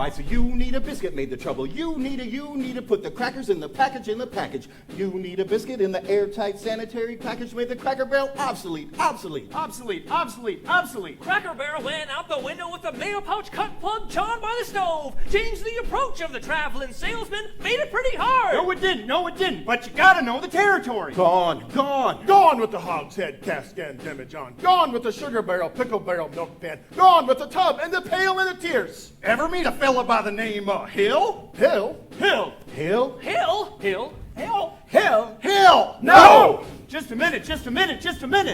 Why, so you need a biscuit made the trouble. You need to put the crackers in the package You need a biscuit in the airtight sanitary package made the Cracker Barrel obsolete. Cracker Barrel went out the window with the mail pouch cut plug John by the stove. Changed the approach of the traveling salesman. Made it pretty hard. No, it didn't. But you gotta know the territory. Gone. Gone with the hogshead cask and demijohn. Gone with the sugar barrel, pickle barrel, milk pan. Gone with the tub and the pail and the tears. Ever meet a fella by the name of Hill? Hill? No! Just a minute.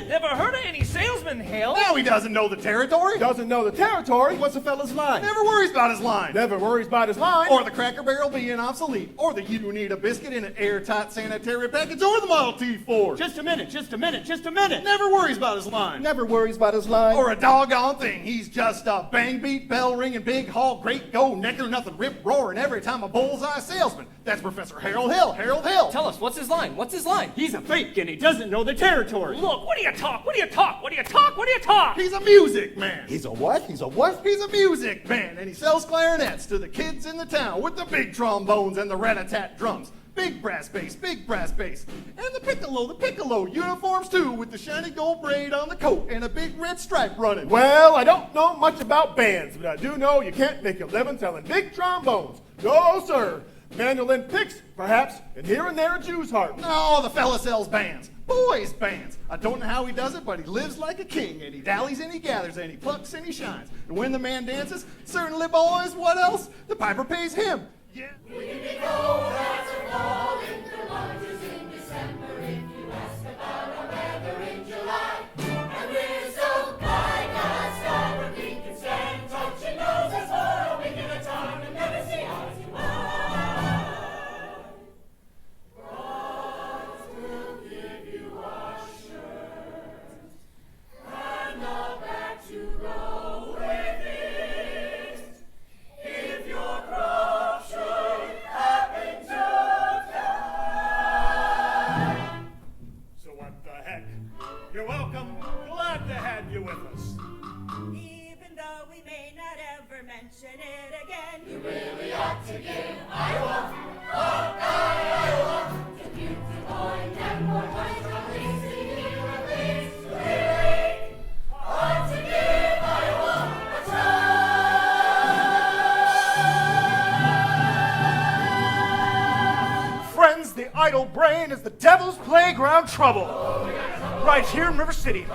Never heard of any salesman, Hill. Now he doesn't know the territory. Doesn't know the territory. What's the fella's line? Never worries about his line. Never worries about his line. Or the Cracker Barrel being obsolete. Or the you need a biscuit in an airtight sanitary package. Or the Model T Ford. Just a minute. Never worries about his line. Never worries about his line. Or a doggone thing. He's just a bang beat, bell ringing, big haul, great go, necker, nothing, rip roaring every time a bullseye salesman. That's Professor Harold Hill. Tell us, what's his line? He's a fake and he doesn't know the territory. Look, what do you talk? He's a music man. He's a what? He's a music man, and he sells clarinets to the kids in the town with the big trombones and the rat-a-tat drums. Big brass bass. And the piccolo uniforms too, with the shiny gold braid on the coat and a big red stripe running. Well, I don't know much about bands, but I do know you can't make a living selling big trombones. No, sir. Mandolin picks, perhaps, and here and there a Jew's harp. No, the fella sells bands. Boys' bands. I don't know how he does it, but he lives like a king, and he dallies and he gathers, and he plucks and he shines. And when the man dances, certainly boys, what else? The piper pays him. Yeah. You're welcome. Glad to have you with us. Even though we may not ever mention it again, You really ought to give Iowa, Iowa, to beautiful and more points from least to you at least. Really ought to give Iowa a try. Friends, the idle brain is the devil's playground trouble. Right here in River City.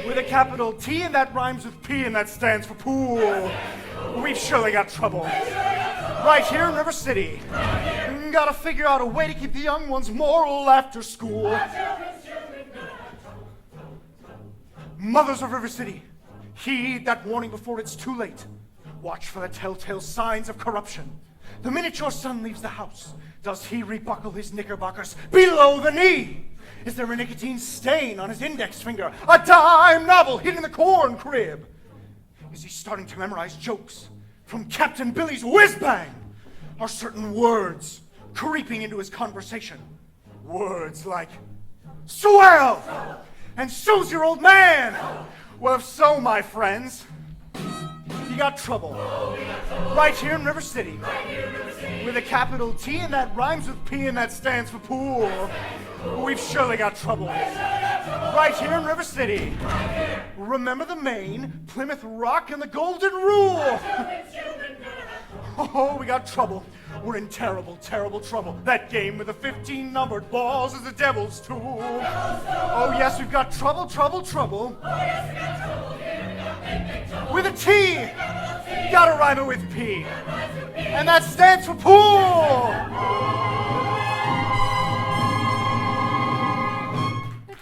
With a capital T and that rhymes with P and that stands for pool. We've surely got trouble. Right here in River City. Gotta figure out a way to keep the young ones moral after school. Mothers of River City, heed that warning before it's too late. Watch for the telltale signs of corruption. The minute your son leaves the house, does he rebuckle his knickerbockers below the knee? Is there a nicotine stain on his index finger? A dime novel hid in the corn crib? Is he starting to memorize jokes from Captain Billy's whiz-bang? Are certain words creeping into his conversation? Words like, swell! And so's your old man! Well, if so, my friends, you got trouble. Right here in River City. With a capital T and that rhymes with P and that stands for pool. We've surely got trouble. Right here in River City. Remember the Maine, Plymouth Rock, and the Golden Rule. Oh, we got trouble. We're in terrible, terrible trouble. That game with the 15 numbered balls is the devil's tool. Oh, yes, we've got trouble. With a T. Gotta rhyme it with P. And that stands for pool.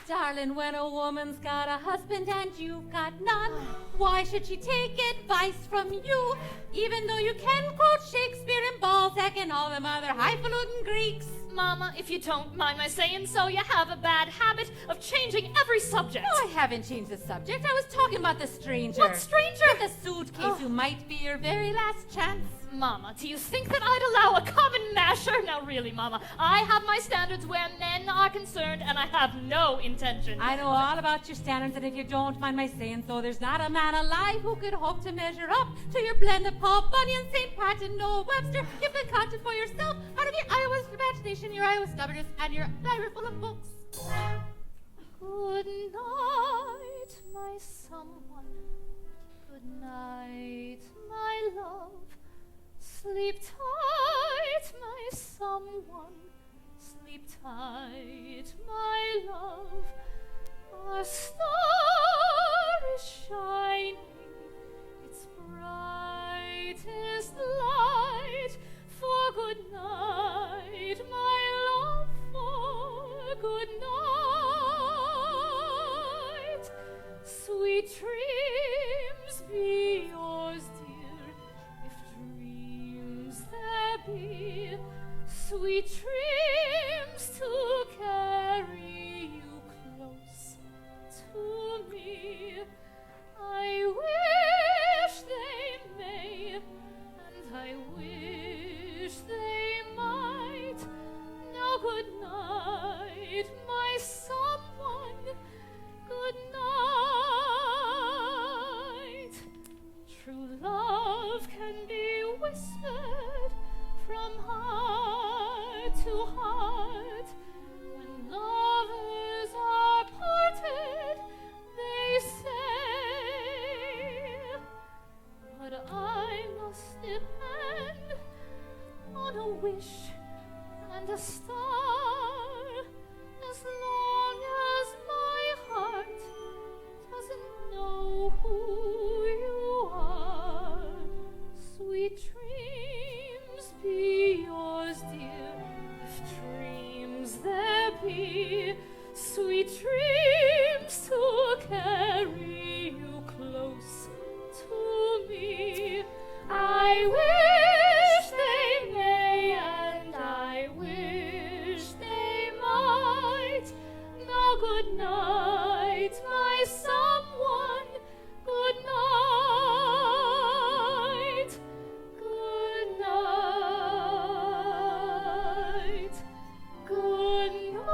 Darling, when a woman's got a husband and you've got none, why should she take advice from you? Even though you can quote Shakespeare and Balzac and all them other highfalutin Greeks. Mama, if you don't mind my saying so, you have a bad habit of changing every subject. No, I haven't changed the subject. I was talking about the stranger. What stranger? The suitcase who might be your very last chance. Mama, do you think that I'd allow a common masher? No, Now really, Mama, I have my standards where men are concerned, and I have no intention. I know all about your standards, and if you don't mind my saying so, there's not a man alive who could hope to measure up to your blend of Paul Bunyan, St. Pat, and Noah Webster. You've concocted for yourself out of your Iowa imagination, your Iowa stubbornness, and your library full of books. Good night, my someone. Good night, my love. Sleep tight, my someone. Sleep tight, my love. Our star is shining, its brightest light. For good night, my love, for good night. Sweet dreams be yours, dear, if dreams there be. Sweet dreams to carry you close to me. I wish they may, and I wish they might. Now good night, my someone. Good night. True love can be whispered from heart to heart. When lovers are parted, they say, but I must depend on a wish and a star, as long as my heart doesn't know who you are. Sweet dreams be yours, dear, if dreams there be. Sweet dreams to carry you close to me. I wish they may, and I wish they might. Now good night, my someone. Good night. Good night. Good night.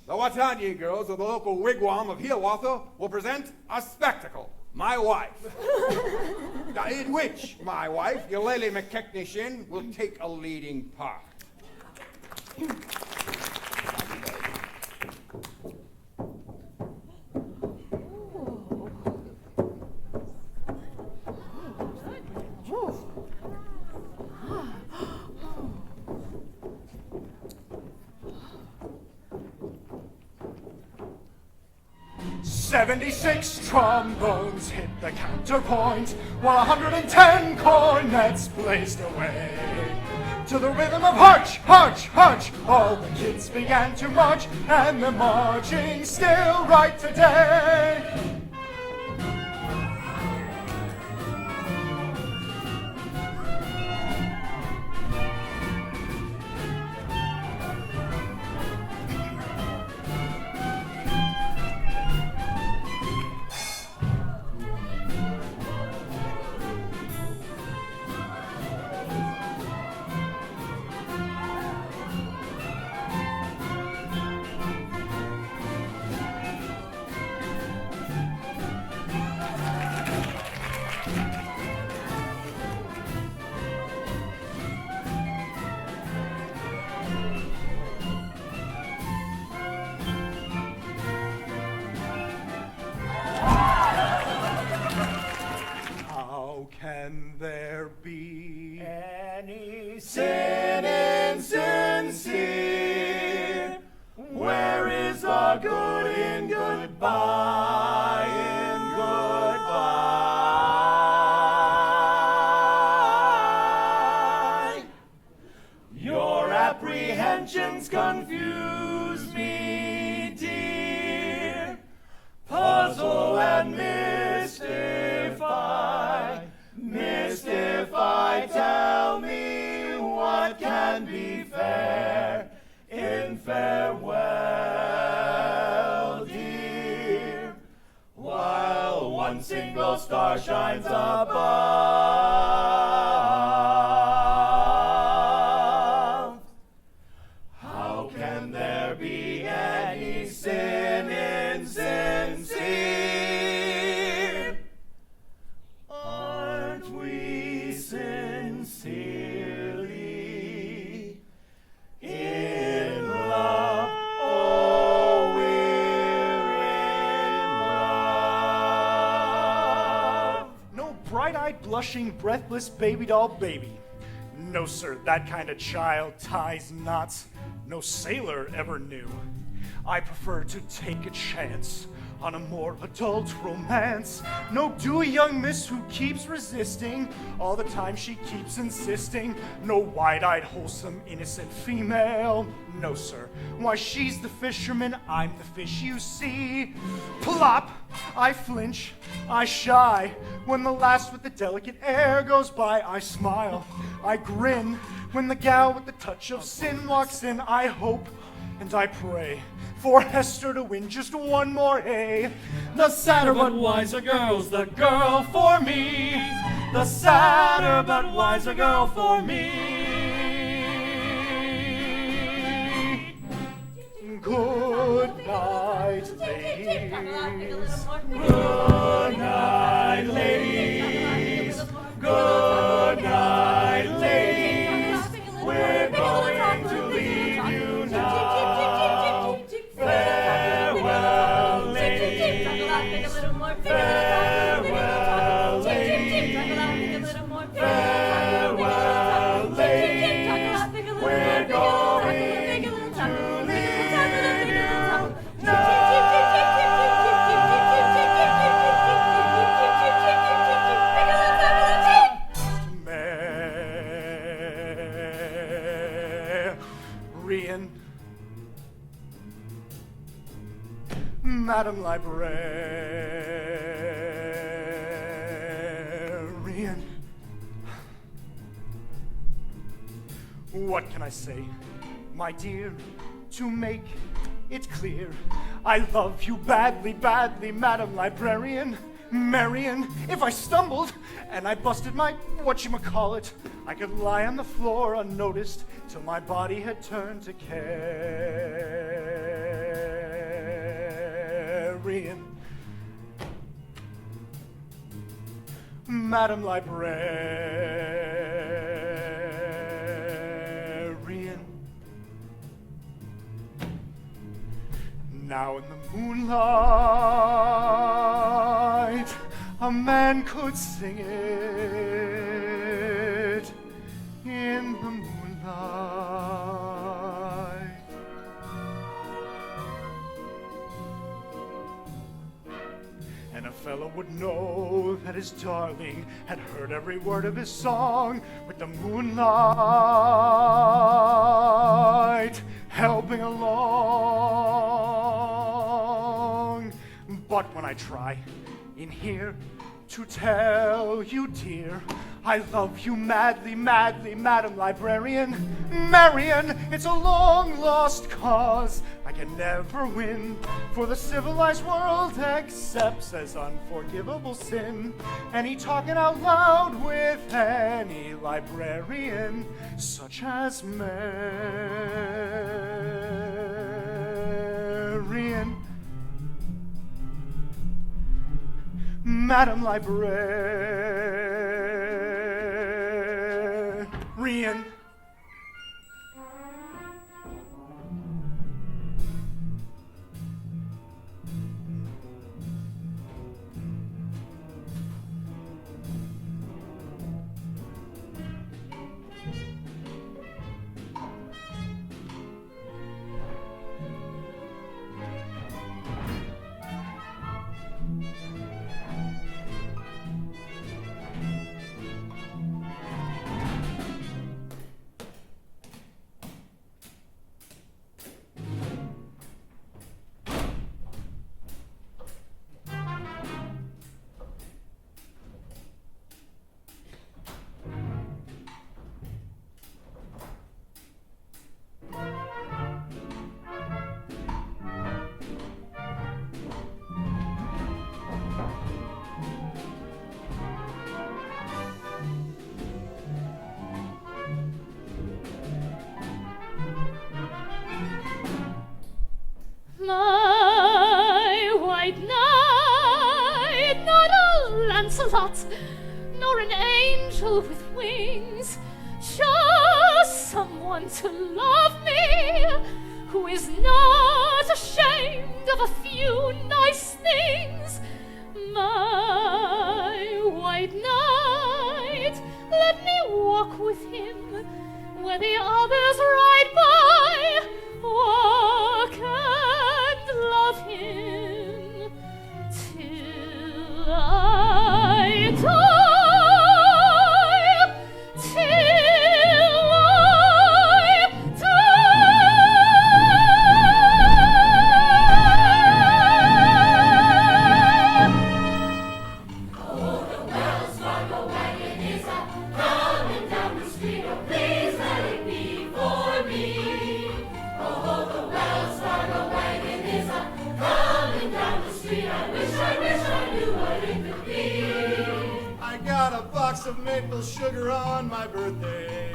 The Watanya girls of the local wigwam of Hiawatha will present a spectacle, My Wife, in which my wife, Eulalie McKechnishin, will take a leading part. 76 trombones hit the counterpoint, while 110 cornets blazed away. To the rhythm of Harch, Harch, Harch, all the kids began to march, and they're marching still right today. How can there be any sin insincere when a good in goodbye, in goodbye. Your apprehensions confuse me, dear. Puzzle and mystify, mystify. Tell me what can be fair in farewell, dear, while one single star shines above. How can there be any sin insincere? Aren't we sincerely in love? Oh, we're in love. No bright-eyed, blushing, breathless baby doll baby. No, sir, that kind of child ties knots no sailor ever knew. I prefer to take a chance on a more adult romance. No dewy young miss who keeps resisting all the time she keeps insisting. No wide-eyed, wholesome, innocent female. No, sir. Why, she's the fisherman, I'm the fish you see. Plop! I flinch, I shy. When the last with the delicate air goes by, I smile, I grin. When the gal with the touch of sin walks in, I hope and I pray for Hester to win just one more A. The sadder but wiser girl's the girl for me. The sadder but wiser girl for me. Good night, ladies. Good night, ladies. Good night, ladies. We're going to leave you now. Farewell, ladies. Farewell, ladies. Farewell, ladies. We're going to leave you Marian, Madam Librarian. What can I say, my dear, to make it clear? I love you badly, badly, Madam Librarian. Marian, if I stumbled and I busted my whatchamacallit, I could lie on the floor unnoticed till my body had turned to carrion. Madam Librarian. Now in the moonlight, a man could sing it in the moonlight. And a fellow would know that his darling had heard every word of his song with the moonlight helping along. But when I try in here to tell you, dear, I love you madly, madly, Madam Librarian. Marian, it's a long lost cause I can never win, for the civilized world accepts as unforgivable sin any talking out loud with any librarian, such as Marian. Madam Librarian. slut, nor an angel with wings. Just someone to love me, who is not ashamed of a few nice things. My white knight, let me walk with him where the others ride by. Walk and love him till I die, till I Wells Fargo wagon is coming down the street. Oh, please let it be for me. Oh, the Wells Fargo wagon is coming down the street. I wish I knew what it could be. I got a box of maple sugar on my birthday.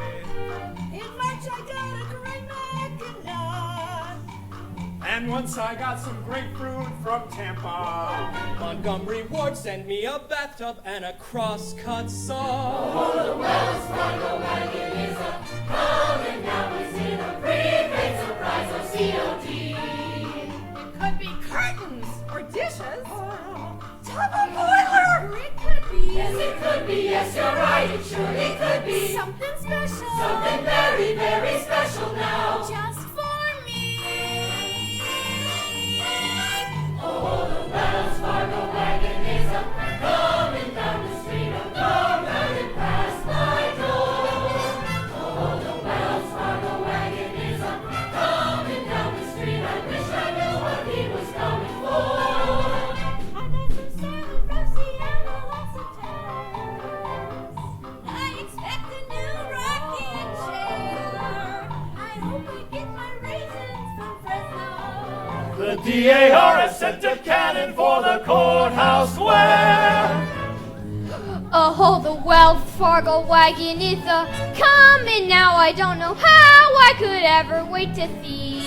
In March I got a great Mackinac. And once I got some grapefruit from Tampa. Montgomery Ward sent me a bathtub and a cross-cut saw. The Wells Fargo wagon is coming down. Is it a prepaid surprise or COD? It could be curtains or dishes. Double boiler. It could be. Yes, it could be. Yes, you're right. It surely could be. Something special. Something very, very special now. Just for me. Oh, the Wells Fargo wagon is coming down the street. Oh, come running past my door. Oh, the Wells Fargo wagon is coming down the street. I wish I knew what he was coming for. I got some salmon from Seattle, lots of towels. I expect a new rocking chair. I hope I get my raisins from Fresno. The DAR has sent a cannon for the courthouse square. Oh, the Wells Fargo wagon is coming now. I don't know how I could ever wait to see.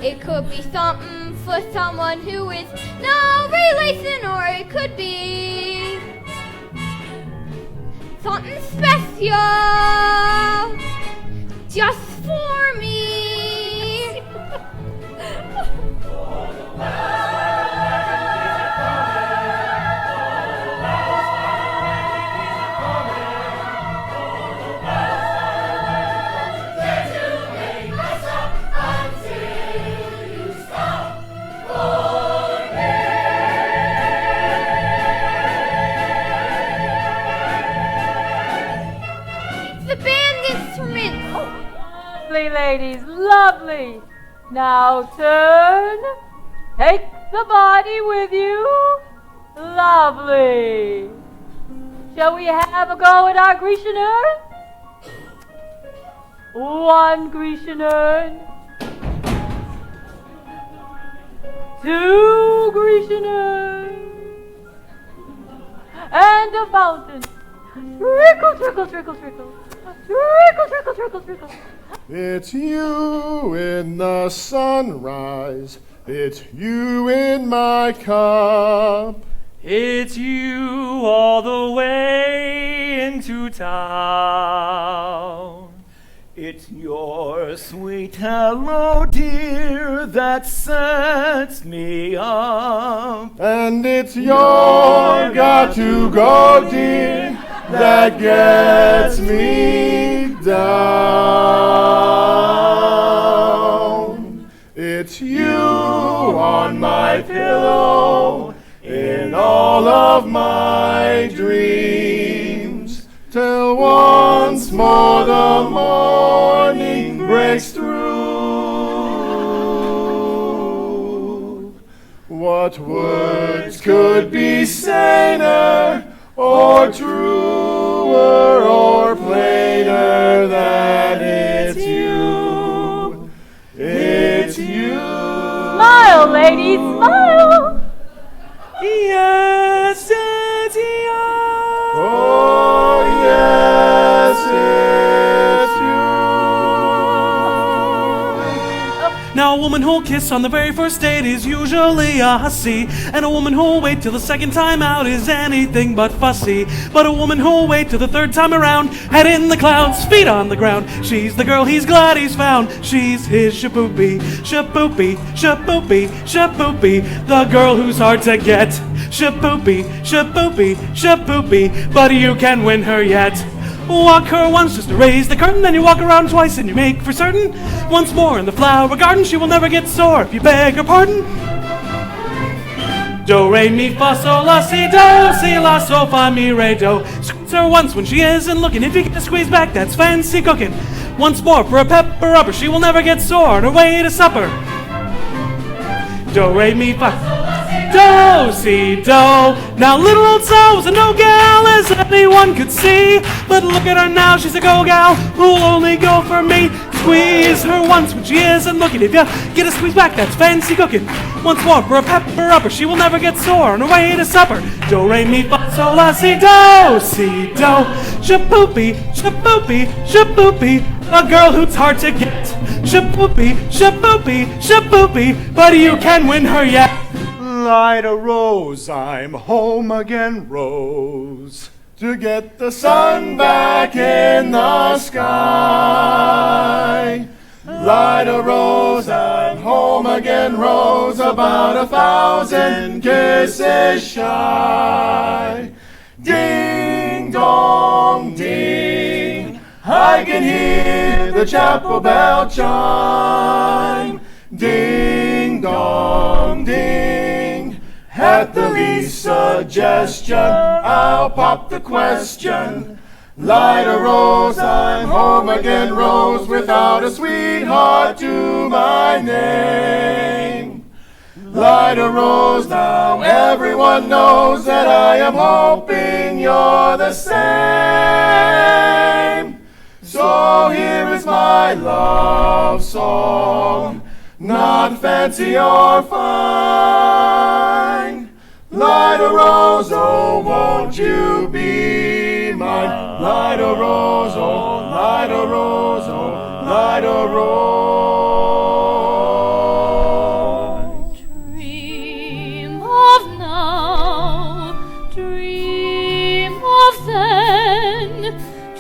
It could be something for someone who is no relation, or it could be something special just for me. The band instruments. Lovely, ladies, lovely. Now turn. Take the body with you. Lovely. Shall we have a go at our Grecian urn? One Grecian urn. Two Grecian urns. And a fountain. Trickle, trickle, trickle, trickle. Trickle, trickle, trickle, trickle. It's you in the sunrise. It's you in my cup. It's you all the way into town. It's your sweet hello, dear, that sets me up. And it's your got to go, dear, that gets me down. It's you on my pillow in all of my dreams, till once more the morning breaks through. What words could be saner or truer or plainer than it's you? It's you. Smile, ladies, smile. Yes, it's you. Oh, yes, it's you. Now, a woman who'll kiss on the very first date is usually a hussy, and a woman who'll wait till the second time out is anything but fussy. But a woman who'll wait till the third time around, head in the clouds, feet on the ground, she's the girl he's glad he's found. She's his shaboopy, shaboopy, shaboopy, shaboopy, the girl who's hard to get. Shaboopy, shaboopy, shaboopy, but you can win her yet. Walk her once just to raise the curtain, then you walk around twice and you make for certain. Once more in the flower garden, she will never get sore if you beg her pardon. Do, re, mi, fa, sol, la, si, do, si, la, sol, fa, mi, re, do. Squeeze her once when she isn't looking. If you get a squeeze back, that's fancy cooking. Once more for a pepper upper, she will never get sore on her way to supper. Do, re, mi, fa, do, si, do. Now little old so was a no gal as anyone could see, but look at her now, she's a go gal who'll only go for me. Squeeze her once when she isn't looking. If you get a squeeze back, that's fancy cooking. Once more for a pepper upper, she will never get sore on her way to supper. Do, re, mi, fa, sol, la, si, do. Shaboopy, shaboopy, shaboopy, a girl who's hard to get. Shaboopy, shaboopy, shaboopy, but you can win her yet. Light a rose, I'm home again, Rose, to get the sun back in the sky. Light a rose, I'm home again, Rose, about 1,000 kisses shy. Ding dong ding, I can hear the chapel bell chime. Ding dong ding, at the least suggestion, I'll pop the question. Light a rose, I'm home again, Rose, without a sweetheart to my name. Light a rose, now everyone knows that I am hoping you're the same. So here is my love song, not fancy or fine. Light a rose, oh, won't you be mine? Light a rose, oh, light a rose, oh, light a rose. Dream of now, dream of then,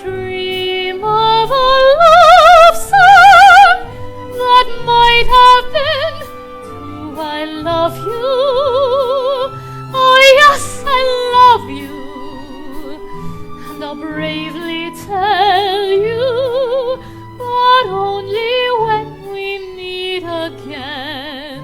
dream of a love song that might have been. Do I love you? Oh yes, I love you, and I'll bravely tell you, but only when we meet again.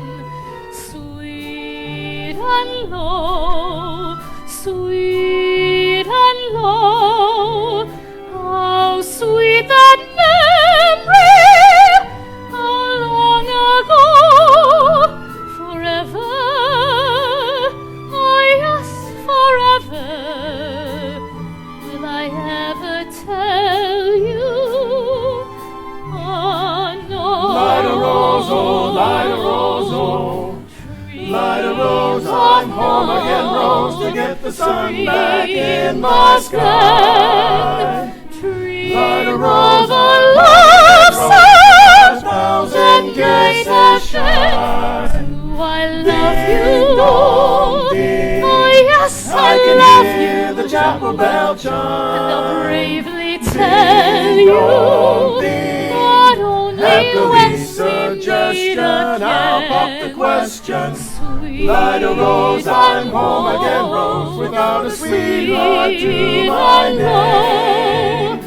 Sweet and low, sweet and low, how sweet that memory, how long ago, forever, oh yes, forever, will I ever tell you? Oh no. Light a rose, oh, light a rose, oh. Light a rose, I'm home again, Rose, to get the sun back in the sky. Light a rose, I'm love home song again, 1,000 kisses shy. Do I love you? Ding, Oh yes, I can hear the chapel bell chime. and I'll bravely tell you, Ding, but only at the when least we meet suggestion, I'll pop the again. question. Sweet Light a rose, I'm home again, Rose, without a sweetheart to my name.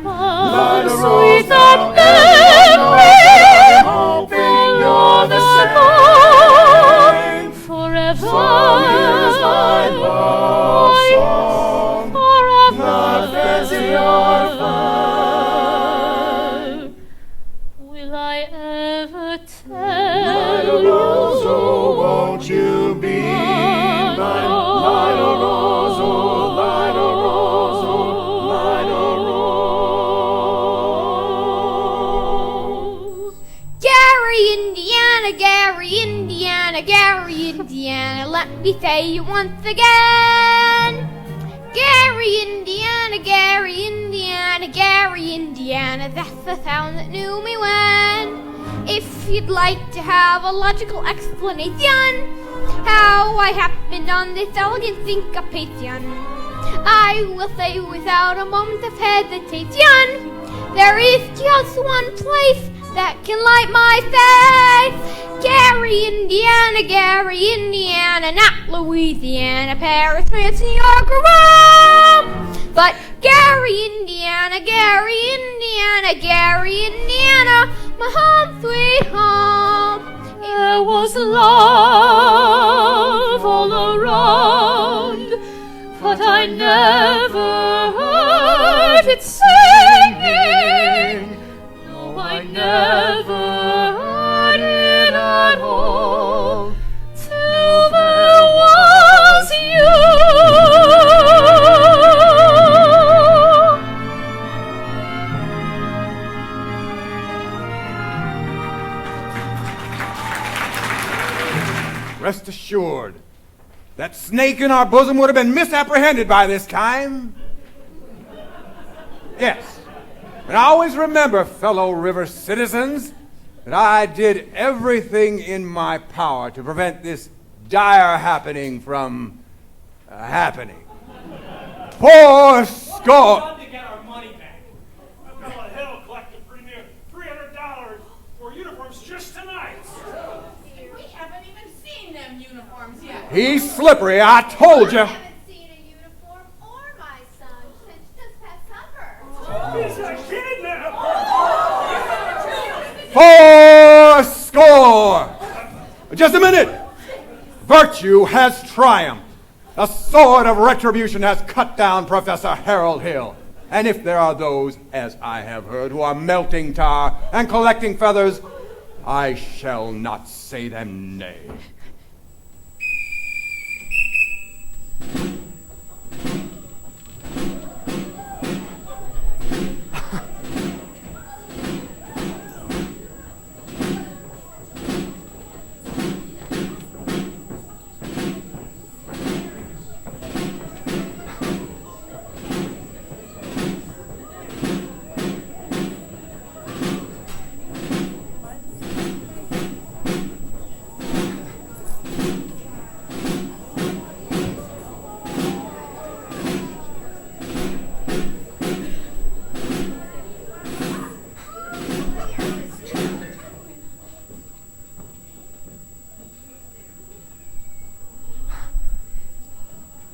Light a rose, now everyone knows that I'm hoping you're the same. Forever, So here's my love song, forever, not fancy or fine. will I ever tell Light a rose, oh, won't you be mine? Light a rose, oh, light a rose, oh, light a rose. Gary, Indiana, Gary, Indiana, Gary, Indiana, let me say it once again. Gary, Indiana, Gary, Indiana, Gary, Indiana, that's the sound that knew me when. If you'd like to have a logical explanation how I happened on this elegant syncopation, I will say without a moment of hesitation, there is just one place that can light my face. Gary, Indiana, not Louisiana, Paris, France, New York, or Rome. But Gary, Indiana, my home sweet home. There was love all around, but I never heard it singing. No, I never heard it at all, till there was you. Rest assured, that snake in our bosom would have been misapprehended by this time. Yes. And always remember, fellow river citizens, that I did everything in my power to prevent this dire happening from happening. Four score. To get our money back. Capella Hill collected pretty near $300 for uniforms just tonight. We haven't even seen them uniforms yet. He's slippery, I told you. I haven't seen a uniform or my son since just past supper. He's a kidnapper! Four score. Just a minute. Virtue has triumphed. The sword of retribution has cut down Professor Harold Hill. And if there are those, as I have heard, who are melting tar and collecting feathers, I shall not say them nay.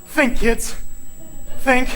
Think, kids. Think.